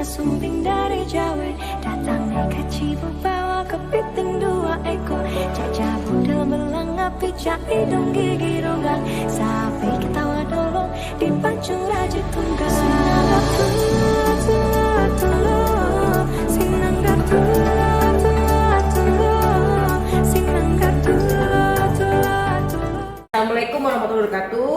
Sumbing dari Jawa datang naik haji membawa kepiting 2 ekor, jajah budel belang api cak hidung gigi ronggang, sapi ketawa dolong dipacu raja tunggal. Assalamualaikum warahmatullahi wabarakatuh.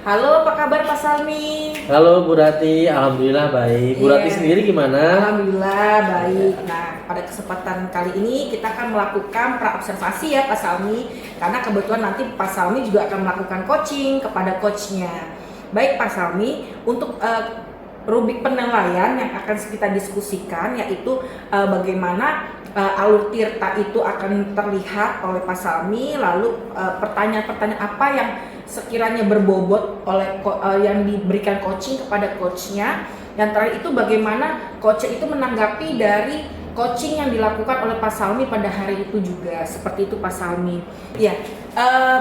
Halo, apa kabar Pak Salmi? Halo Bu Rati, alhamdulillah baik. Bu Rati sendiri gimana? Alhamdulillah baik. Nah, pada kesempatan kali ini kita akan melakukan praobservasi ya Pak Salmi, karena kebetulan nanti Pak Salmi juga akan melakukan coaching kepada coachnya. Baik Pak Salmi, untuk rubrik penilaian yang akan kita diskusikan yaitu bagaimana alur tirta itu akan terlihat oleh Pak Salmi, lalu pertanyaan-pertanyaan apa yang sekiranya berbobot oleh yang diberikan coaching kepada coachnya. Yang terakhir itu bagaimana coach itu menanggapi dari coaching yang dilakukan oleh Pak Salmi pada hari itu juga. Seperti itu Pak Salmi. Ya,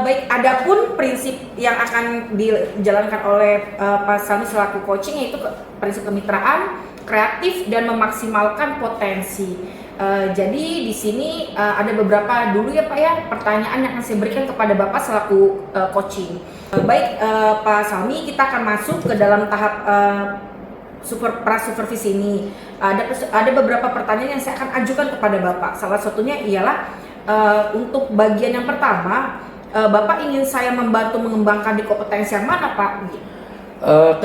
baik. Adapun prinsip yang akan dijalankan oleh Pak Salmi selaku coaching yaitu prinsip kemitraan, kreatif dan memaksimalkan potensi. Jadi di sini ada beberapa dulu ya Pak ya pertanyaan yang akan saya berikan kepada Bapak selaku coaching. Baik Pak Salmi, kita akan masuk ke dalam tahap pra-supervisi ini. Ada beberapa pertanyaan yang saya akan ajukan kepada Bapak. Salah satunya ialah untuk bagian yang pertama, Bapak ingin saya membantu mengembangkan di kompetensi yang mana Pak?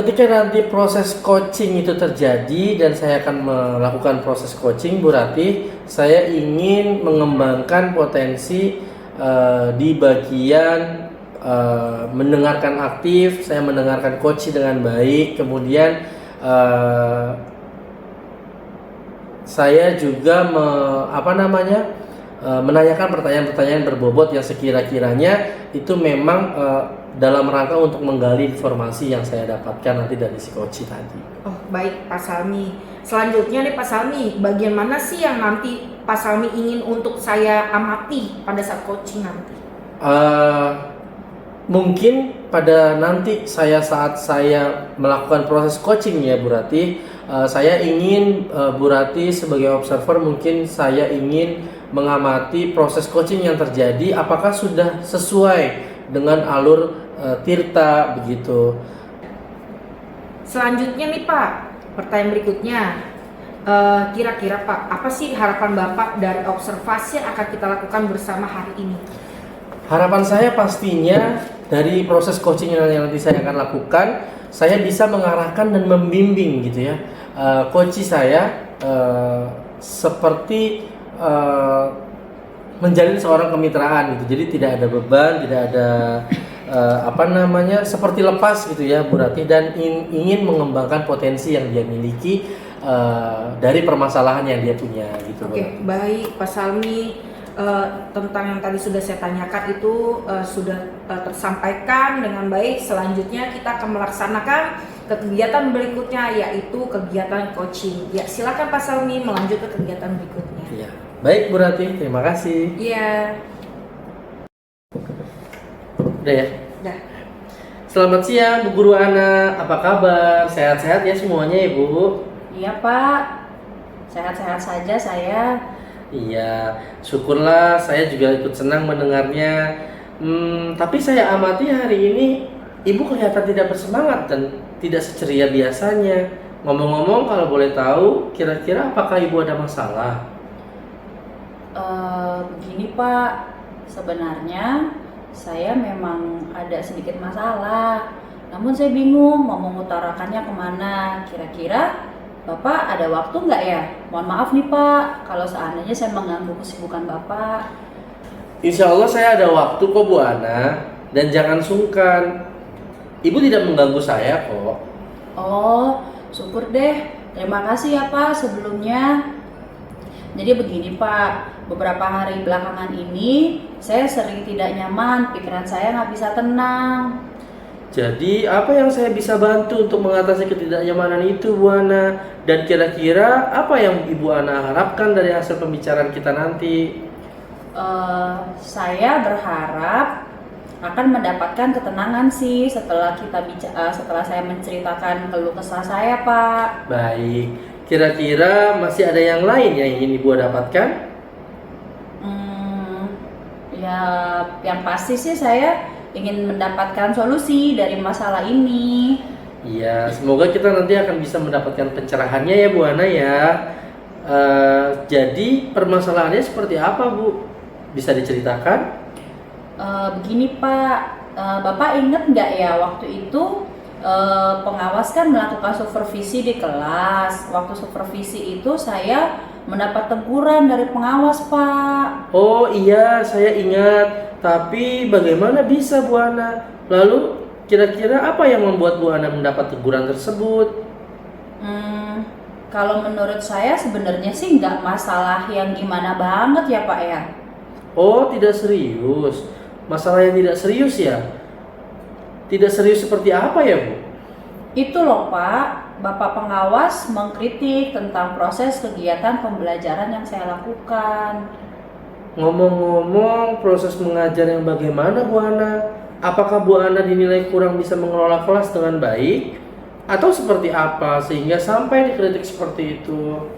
Ketika nanti proses coaching itu terjadi dan saya akan melakukan proses coaching, Bu Rati, saya ingin mengembangkan potensi di bagian mendengarkan aktif, saya mendengarkan coach dengan baik, kemudian saya juga menanyakan pertanyaan-pertanyaan berbobot yang sekira-kiranya itu memang dalam rangka untuk menggali informasi yang saya dapatkan nanti dari si coach tadi. Oh baik Pak Salmi. Selanjutnya nih Pak Salmi, bagian mana sih yang nanti Pak Salmi ingin untuk saya amati pada saat coaching nanti? Mungkin pada nanti saat saya melakukan proses coaching ya Bu Rati, saya ingin Bu Rati sebagai observer, mungkin saya ingin mengamati proses coaching yang terjadi apakah sudah sesuai dengan alur tirta begitu. Selanjutnya nih Pak, pertanyaan berikutnya, kira-kira Pak, apa sih harapan Bapak dari observasi yang akan kita lakukan bersama hari ini? Harapan saya pastinya dari proses coaching yang nanti saya akan lakukan, saya bisa mengarahkan dan membimbing gitu ya coach saya seperti menjalin seorang kemitraan gitu. Jadi tidak ada beban, tidak ada seperti lepas gitu ya Bu Rati, dan ingin mengembangkan potensi yang dia miliki dari permasalahan yang dia punya gitu. Oke, baik Pak Salmi, tentang yang tadi sudah saya tanyakan itu sudah tersampaikan dengan baik. Selanjutnya kita akan melaksanakan kegiatan berikutnya yaitu kegiatan coaching. Ya, silakan Pak Salmi melanjut ke kegiatan berikutnya. Iya. Baik Bu Rati, terima kasih. Iya. Udah ya? Udah. Selamat siang Bu Guru Ana, apa kabar? Sehat-sehat ya semuanya ya Bu? Iya Pak, sehat-sehat saja saya. Iya, syukurlah, saya juga ikut senang mendengarnya. Tapi saya amati hari ini Ibu kelihatan tidak bersemangat dan tidak seceria biasanya. Ngomong-ngomong, kalau boleh tahu, kira-kira apakah Ibu ada masalah? Begini Pak, sebenarnya saya memang ada sedikit masalah. Namun saya bingung mau mengutarakannya kemana. Kira-kira Bapak ada waktu nggak ya? Mohon maaf nih Pak, kalau seandainya saya mengganggu kesibukan Bapak. Insya Allah saya ada waktu kok Bu Ana, dan jangan sungkan. Ibu tidak mengganggu saya kok. Oh, syukur deh. Terima kasih ya Pak sebelumnya. Jadi begini Pak, beberapa hari belakangan ini saya sering tidak nyaman, pikiran saya nggak bisa tenang. Jadi apa yang saya bisa bantu untuk mengatasi ketidaknyamanan itu Bu Ana? Dan kira-kira apa yang Ibu Ana harapkan dari hasil pembicaraan kita nanti? Saya berharap akan mendapatkan ketenangan sih setelah setelah saya menceritakan keluh kesah saya, Pak. Baik, kira-kira masih ada yang lain yang ingin Ibu dapatkan? Ya, yang pasti sih saya ingin mendapatkan solusi dari masalah ini. Iya, semoga kita nanti akan bisa mendapatkan pencerahannya ya Bu Ana ya. Jadi permasalahannya seperti apa Bu? Bisa diceritakan? Begini Pak, Bapak ingat nggak ya waktu itu pengawas kan melakukan supervisi di kelas. Waktu supervisi itu saya mendapat teguran dari pengawas Pak. Oh iya, saya ingat. Tapi bagaimana bisa Bu Ana? Lalu kira-kira apa yang membuat Bu Ana mendapat teguran tersebut? Kalau menurut saya sebenarnya sih nggak masalah yang gimana banget ya Pak ya. Oh, tidak serius. Masalah yang tidak serius ya? Tidak serius seperti apa ya Bu? Itu loh Pak, Bapak pengawas mengkritik tentang proses kegiatan pembelajaran yang saya lakukan. Ngomong-ngomong, proses mengajar yang bagaimana Bu Ana? Apakah Bu Ana dinilai kurang bisa mengelola kelas dengan baik? Atau seperti apa sehingga sampai dikritik seperti itu?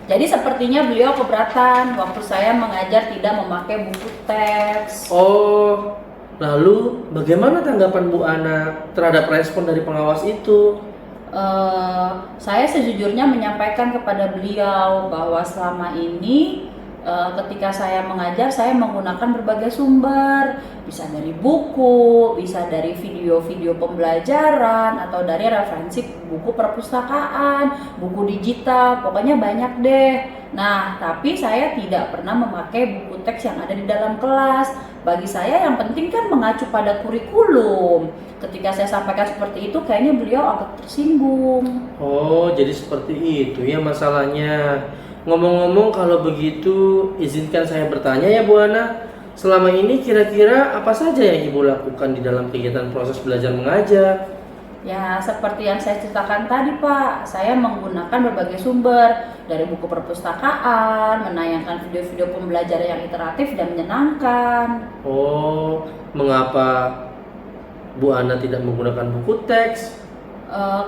Jadi sepertinya beliau keberatan waktu saya mengajar tidak memakai buku teks. Oh, lalu bagaimana tanggapan Bu Ana terhadap respon dari pengawas itu? Saya sejujurnya menyampaikan kepada beliau bahwa selama ini ketika saya mengajar saya menggunakan berbagai sumber, bisa dari buku, bisa dari video-video pembelajaran atau dari referensi buku perpustakaan, buku digital, pokoknya banyak deh. Nah, tapi saya tidak pernah memakai buku teks yang ada di dalam kelas. Bagi saya yang penting kan mengacu pada kurikulum. Ketika saya sampaikan seperti itu, kayaknya beliau agak tersinggung. Oh, jadi seperti itu ya masalahnya. Ngomong-ngomong, kalau begitu izinkan saya bertanya ya Bu Ana. Selama ini kira-kira apa saja yang Ibu lakukan di dalam kegiatan proses belajar mengajar? Ya, seperti yang saya ceritakan tadi Pak, saya menggunakan berbagai sumber dari buku perpustakaan, menayangkan video-video pembelajaran yang interaktif dan menyenangkan. Oh, mengapa Bu Ana tidak menggunakan buku teks?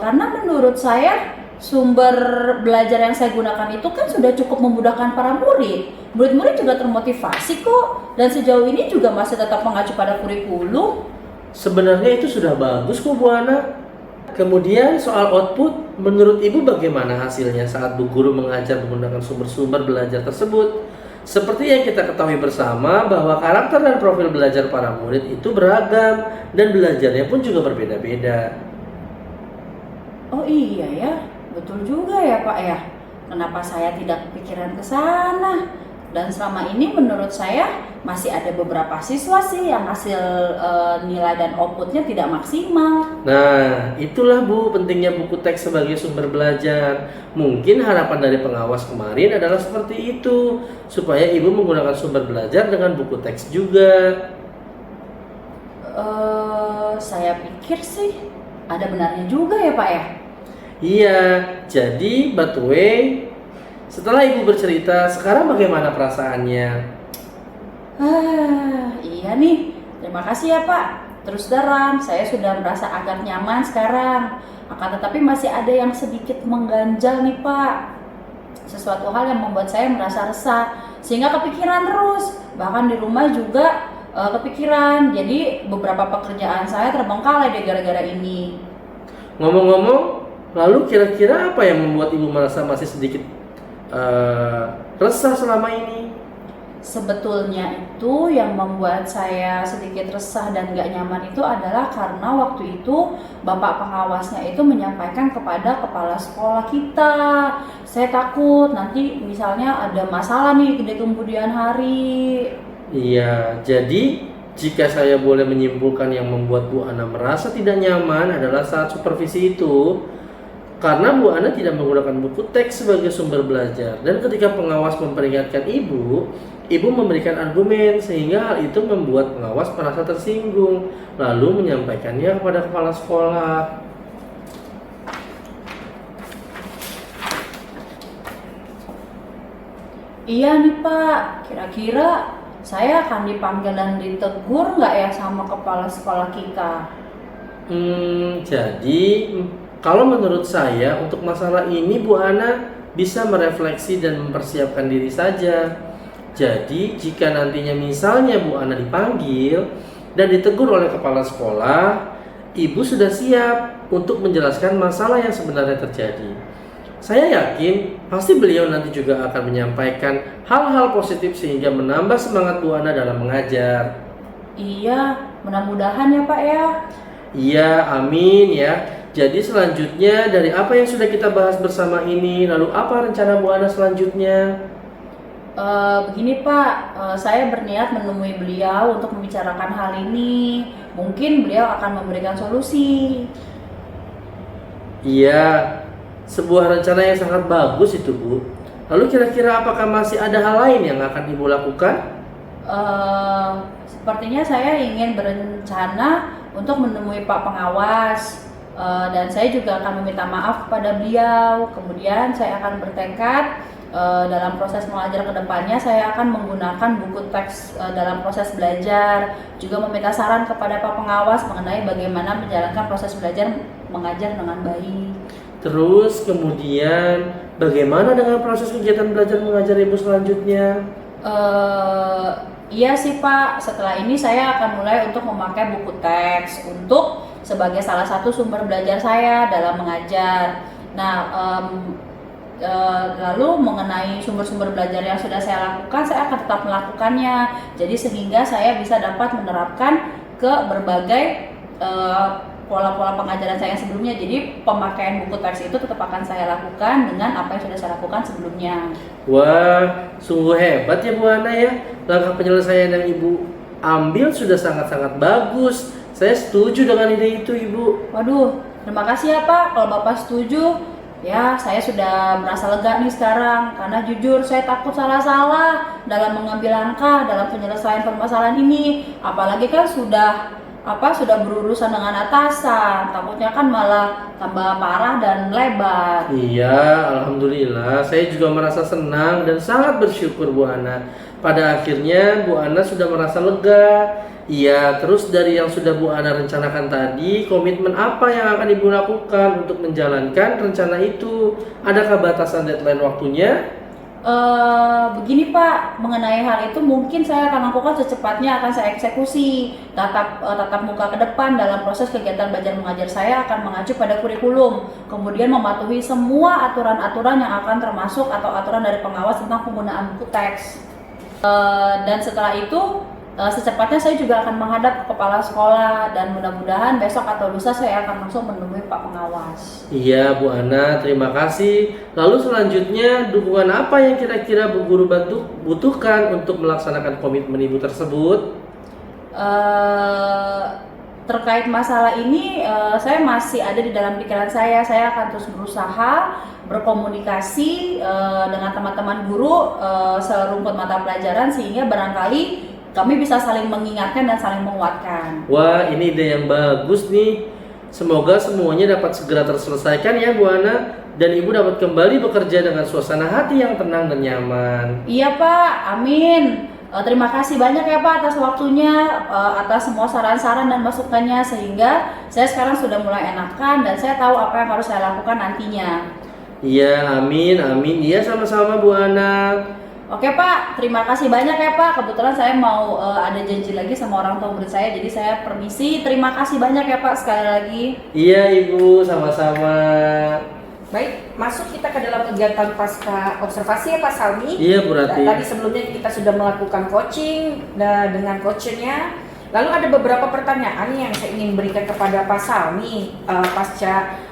Karena menurut saya sumber belajar yang saya gunakan itu kan sudah cukup memudahkan para murid. Murid-murid juga termotivasi kok, dan sejauh ini juga masih tetap mengacu pada kurikulum. Sebenarnya itu sudah bagus kok Bu Ana. Kemudian soal output, menurut Ibu bagaimana hasilnya saat Bu Guru mengajar menggunakan sumber-sumber belajar tersebut? Seperti yang kita ketahui bersama bahwa karakter dan profil belajar para murid itu beragam dan belajarnya pun juga berbeda-beda. Oh iya ya, betul juga ya Pak ya. Kenapa saya tidak kepikiran ke sana? Dan selama ini menurut saya masih ada beberapa siswa sih yang hasil nilai dan outputnya tidak maksimal. Nah, itulah Bu pentingnya buku teks sebagai sumber belajar. Mungkin harapan dari pengawas kemarin adalah seperti itu, supaya Ibu menggunakan sumber belajar dengan buku teks juga. Saya pikir sih ada benarnya juga ya Pak ya. Iya, jadi by the way, setelah Ibu bercerita, sekarang bagaimana perasaannya? Iya nih, terima kasih ya Pak. Terus terang, saya sudah merasa agak nyaman sekarang. Akan tetapi masih ada yang sedikit mengganjal nih Pak. Sesuatu hal yang membuat saya merasa resah, sehingga kepikiran terus. Bahkan di rumah juga kepikiran. Jadi beberapa pekerjaan saya terbengkalai deh gara-gara ini. Ngomong-ngomong, lalu kira-kira apa yang membuat Ibu merasa masih sedikit resah selama ini? Sebetulnya itu yang membuat saya sedikit resah dan gak nyaman itu adalah karena waktu itu Bapak pengawasnya itu menyampaikan kepada kepala sekolah kita. Saya takut nanti misalnya ada masalah nih di kemudian hari. Iya, jadi jika saya boleh menyimpulkan yang membuat Bu Ana merasa tidak nyaman adalah saat supervisi itu, karena Bu Ana tidak menggunakan buku teks sebagai sumber belajar, dan ketika pengawas memperingatkan Ibu memberikan argumen sehingga hal itu membuat pengawas merasa tersinggung, lalu menyampaikannya kepada kepala sekolah. Iya nih Pak, kira-kira saya akan dipanggil dan ditegur nggak ya sama kepala sekolah kita? Jadi kalau menurut saya untuk masalah ini Bu Ana bisa merefleksi dan mempersiapkan diri saja. Jadi jika nantinya misalnya Bu Ana dipanggil dan ditegur oleh kepala sekolah, Ibu sudah siap untuk menjelaskan masalah yang sebenarnya terjadi. Saya yakin pasti beliau nanti juga akan menyampaikan hal-hal positif sehingga menambah semangat Bu Ana dalam mengajar. Iya, mudah-mudahan ya Pak ya. Iya, amin ya. Jadi selanjutnya dari apa yang sudah kita bahas bersama ini, lalu apa rencana Bu Ana selanjutnya? Begini Pak, saya berniat menemui beliau untuk membicarakan hal ini. Mungkin beliau akan memberikan solusi. Iya, sebuah rencana yang sangat bagus itu Bu. Lalu kira-kira apakah masih ada hal lain yang akan Ibu lakukan? Sepertinya saya ingin berencana untuk menemui Pak Pengawas. Dan saya juga akan meminta maaf kepada beliau. Kemudian saya akan bertekad dalam proses mengajar ke depannya saya akan menggunakan buku teks dalam proses belajar. Juga meminta saran kepada Pak Pengawas mengenai bagaimana menjalankan proses belajar mengajar dengan baik. Terus kemudian bagaimana dengan proses kegiatan belajar mengajar Ibu selanjutnya? Iya sih Pak, setelah ini saya akan mulai untuk memakai buku teks untuk sebagai salah satu sumber belajar saya dalam mengajar. Nah, lalu mengenai sumber-sumber belajar yang sudah saya lakukan, saya akan tetap melakukannya. Jadi sehingga saya bisa dapat menerapkan ke berbagai pola-pola pengajaran saya sebelumnya. Jadi pemakaian buku teks itu tetap akan saya lakukan dengan apa yang sudah saya lakukan sebelumnya. Wah, sungguh hebat ya Bu Ana ya. Langkah penyelesaian yang Ibu ambil sudah sangat-sangat bagus. Saya setuju dengan ide itu Ibu. Waduh, terima kasih ya Pak. Kalau Bapak setuju, ya saya sudah merasa lega nih sekarang. Karena jujur saya takut salah-salah dalam mengambil langkah dalam penyelesaian permasalahan ini. Apalagi kan sudah berurusan dengan atasan, takutnya kan malah tambah parah dan lebar. Iya, alhamdulillah. Saya juga merasa senang dan sangat bersyukur Bu Ana. Pada akhirnya Bu Ana sudah merasa lega. Iya, terus dari yang sudah Bu Ana rencanakan tadi, komitmen apa yang akan Ibu lakukan untuk menjalankan rencana itu? Adakah batasan deadline waktunya? Begini Pak, mengenai hal itu mungkin saya akan lakukan secepatnya, akan saya eksekusi. Tatap muka ke depan dalam proses kegiatan belajar mengajar saya akan mengacu pada kurikulum, kemudian mematuhi semua aturan-aturan yang akan termasuk atau aturan dari pengawas tentang penggunaan buku teks. Dan setelah itu secepatnya saya juga akan menghadap ke kepala sekolah dan mudah-mudahan besok atau lusa saya akan langsung menemui Pak Pengawas. Iya Bu Ana, terima kasih. Lalu selanjutnya dukungan apa yang kira-kira Bu Guru butuhkan untuk melaksanakan komitmen Ibu tersebut? Terkait masalah ini saya masih ada di dalam pikiran saya akan terus berusaha berkomunikasi dengan teman-teman guru serumpun mata pelajaran sehingga barangkali kami bisa saling mengingatkan dan saling menguatkan. Wah, ini ide yang bagus nih. Semoga semuanya dapat segera terselesaikan ya Bu Ana, dan Ibu dapat kembali bekerja dengan suasana hati yang tenang dan nyaman. Iya Pak, amin. Terima kasih banyak ya Pak atas waktunya, atas semua saran-saran dan masukannya, sehingga saya sekarang sudah mulai enakan dan saya tahu apa yang harus saya lakukan nantinya. Iya, amin, amin. Iya, sama-sama Bu Ana. Oke Pak, terima kasih banyak ya Pak. Kebetulan saya mau ada janji lagi sama orang tua murid saya, jadi saya permisi. Terima kasih banyak ya Pak sekali lagi. Iya Ibu, sama-sama. Baik, masuk kita ke dalam kegiatan pasca observasi ya Pak Salmi. Iya Bu Rati. Tadi sebelumnya kita sudah melakukan coaching dengan coachnya. Lalu ada beberapa pertanyaan yang saya ingin berikan kepada Pak Salmi pasca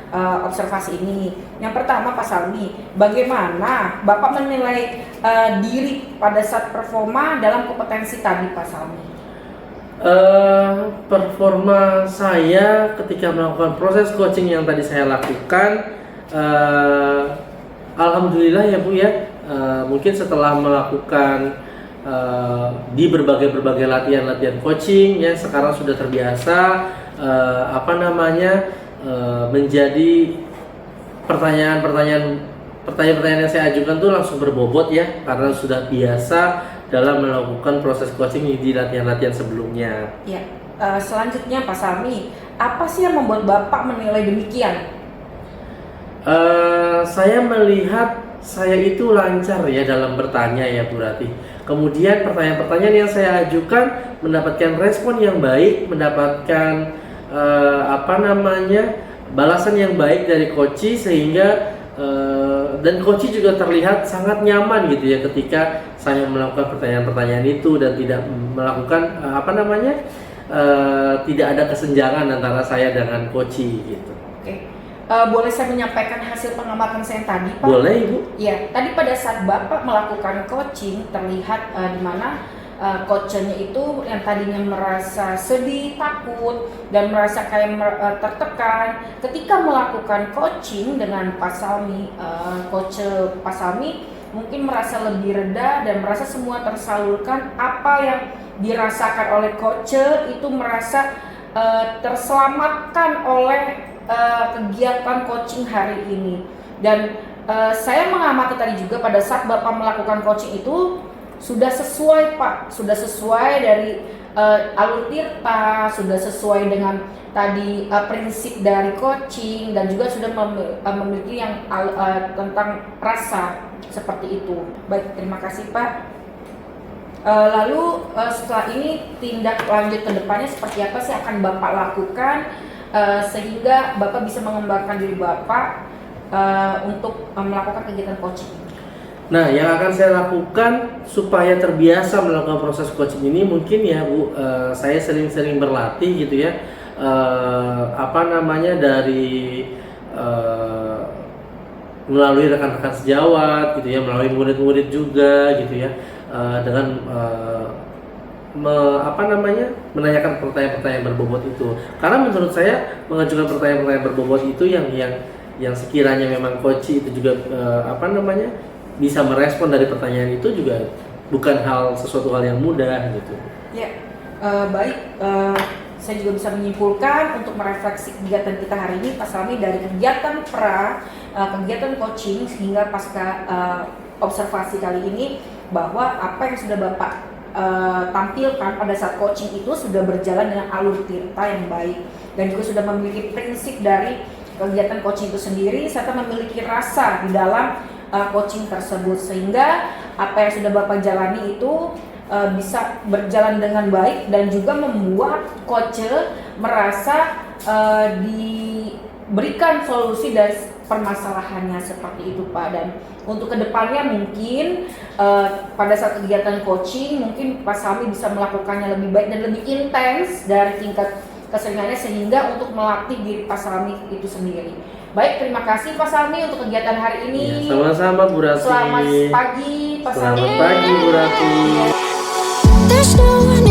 observasi ini. Yang pertama Pak Salmi, bagaimana Bapak menilai diri pada saat performa dalam kompetensi tadi Pak Salmi? Performa saya ketika melakukan proses coaching yang tadi saya lakukan, alhamdulillah ya Bu ya. Mungkin setelah melakukan di berbagai latihan coaching ya, sekarang sudah terbiasa menjadi pertanyaan yang saya ajukan tuh langsung berbobot ya, karena sudah biasa dalam melakukan proses coaching di latihan-latihan sebelumnya. Ya, selanjutnya Pak Salmi, apa sih yang membuat Bapak menilai demikian? Saya melihat saya itu lancar ya dalam bertanya ya Bu Rati. Kemudian pertanyaan-pertanyaan yang saya ajukan mendapatkan respon yang baik, mendapatkan balasan yang baik dari coach, sehingga dan coach juga terlihat sangat nyaman gitu ya ketika saya melakukan pertanyaan-pertanyaan itu dan tidak melakukan tidak ada kesenjangan antara saya dengan coach gitu. Oke. Boleh saya menyampaikan hasil pengamatan saya tadi, Pak? Boleh Ibu. Ya, tadi pada saat Bapak melakukan coaching terlihat di mana coachnya itu yang tadinya merasa sedih, takut, dan merasa kayak tertekan. Ketika melakukan coaching dengan Pak Salmi, coach Pak Salmi mungkin merasa lebih reda dan merasa semua tersalurkan. Apa yang dirasakan oleh coach itu merasa terselamatkan oleh kegiatan coaching hari ini. Dan saya mengamati tadi juga pada saat Bapak melakukan coaching itu sudah sesuai Pak, sudah sesuai dari alur tirta, sudah sesuai dengan tadi prinsip dari coaching, dan juga sudah memiliki yang tentang rasa seperti itu. Baik, terima kasih Pak. Lalu setelah ini tindak lanjut ke depannya seperti apa sih akan Bapak lakukan sehingga Bapak bisa mengembangkan diri Bapak untuk melakukan kegiatan coaching? Nah, yang akan saya lakukan supaya terbiasa melakukan proses coaching ini mungkin ya Bu, saya sering-sering berlatih gitu ya, dari melalui rekan-rekan sejawat gitu ya, melalui murid-murid juga gitu ya, dengan menanyakan pertanyaan-pertanyaan berbobot itu. Karena menurut saya mengajukan pertanyaan-pertanyaan berbobot itu yang sekiranya memang coach itu juga bisa merespon dari pertanyaan itu juga bukan sesuatu hal yang mudah gitu. Ya, baik. Saya juga bisa menyimpulkan untuk merefleksi kegiatan kita hari ini Pak Salmi, dari kegiatan kegiatan coaching hingga pasca observasi kali ini, bahwa apa yang sudah Bapak tampilkan pada saat coaching itu sudah berjalan dengan alur tirta yang baik, dan juga sudah memiliki prinsip dari kegiatan coaching itu sendiri, serta memiliki rasa di dalam coaching tersebut, sehingga apa yang sudah Bapak jalani itu bisa berjalan dengan baik dan juga membuat coach merasa diberikan solusi dari permasalahannya seperti itu Pak. Dan untuk kedepannya mungkin pada saat kegiatan coaching mungkin Pak Salmi bisa melakukannya lebih baik dan lebih intens dari tingkat keseringannya, sehingga untuk melatih diri Pak Salmi itu sendiri. Baik, terima kasih Pak Salmi untuk kegiatan hari ini. Ya, sama-sama Bu Rati. Selamat pagi Pak Salmi. Selamat pagi Bu Rati. There's no one